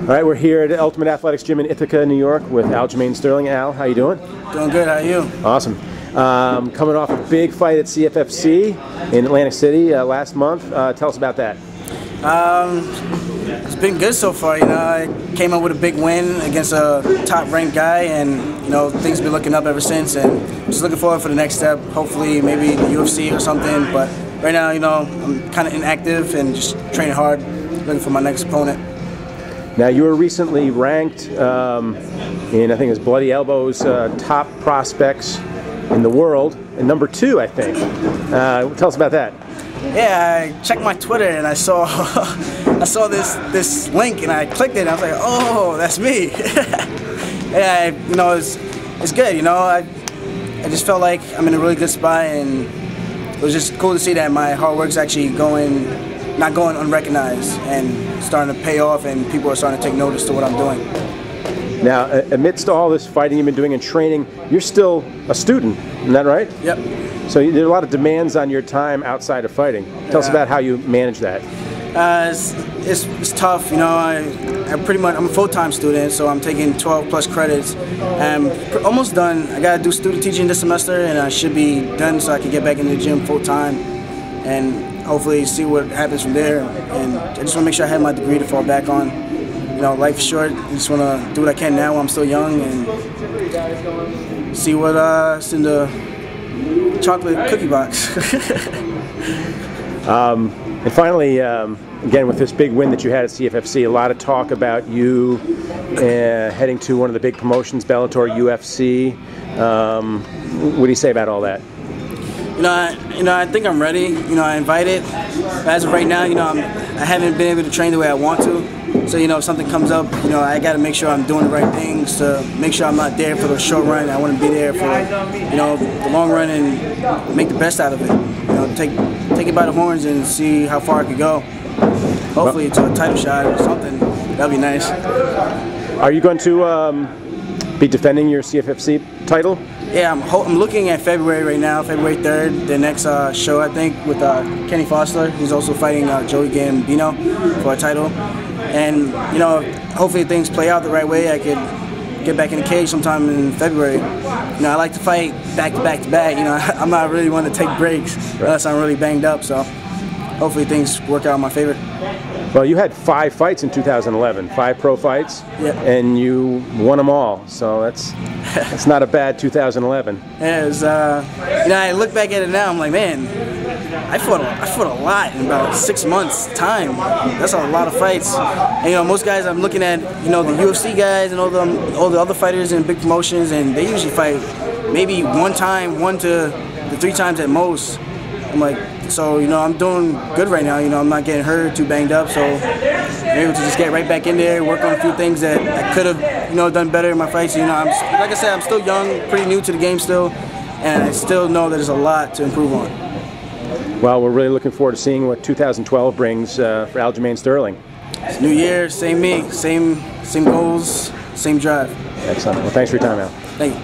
All right, we're here at Ultimate Athletics Gym in Ithaca, New York with Aljamain Sterling. Al, how you doing? Doing good, how are you? Awesome. Coming off a big fight at CFFC in Atlantic City last month. Tell us about that. It's been good so far. I came up with a big win against a top-ranked guy, and things have been looking up ever since. And just looking forward for the next step. Hopefully, maybe the UFC or something. But right now, I'm kind of inactive and just training hard, looking for my next opponent. Now, you were recently ranked in, I think it was Bloody Elbow's top prospects in the world, and number 2, I think. Tell us about that. Yeah, I checked my Twitter and I saw this link and I clicked it and I was like, oh, that's me. Yeah, it's good. I just felt like I'm in a really good spot, and it was just cool to see that my hard work's actually not going unrecognized and starting to pay off, and people are starting to take notice to what I'm doing. Now, amidst all this fighting you've been doing and training, you're still a student, isn't that right? Yep. So there are a lot of demands on your time outside of fighting. Tell us about how you manage that. It's tough, I'm a full-time student, so I'm taking 12+ credits. I'm almost done. I got to do student teaching this semester, and I should be done so I can get back in the gym full-time and hopefully see what happens from there. And I just want to make sure I have my degree to fall back on. Life's short. I just want to do what I can now while I'm still young and see what's in the chocolate cookie box. And finally, again, with this big win that you had at CFFC, a lot of talk about you heading to one of the big promotions, Bellator, UFC. What do you say about all that? I think I'm ready. I invited. As of right now, I haven't been able to train the way I want to. So, if something comes up, I got to make sure I'm doing the right things to make sure I'm not there for the short run. I want to be there for, the long run and make the best out of it. Take it by the horns and see how far I could go. Hopefully to a title shot or something. That'd be nice. Are you going to be defending your CFFC title? Yeah, I'm looking at February right now, February 3rd, the next show, I think, with Kenny Foster. He's also fighting Joey Gambino for a title. And, hopefully things play out the right way. I could get back in the cage sometime in February. I like to fight back to back to back. I'm not really one to take breaks unless I'm really banged up. So hopefully things work out in my favor. Well, you had 5 fights in 2011, 5 pro fights, and you won them all. So that's not a bad 2011. Yeah, it was, I look back at it now, I'm like, man, I fought a lot in about 6 months' time. That's a lot of fights. And most guys I'm looking at, the UFC guys and all the other fighters in big promotions, and they usually fight maybe 1 to 3 times at most. I'm like, so I'm doing good right now. I'm not getting hurt, too banged up, so I'm able to just get right back in there, work on a few things that I could have done better in my fights. Like I said, I'm still young, pretty new to the game still, and I still know that there's a lot to improve on. Well, we're really looking forward to seeing what 2012 brings for Aljamain Sterling. It's new year, same me, same goals, same drive. Excellent. Well, thanks for your time, Al. Thank you.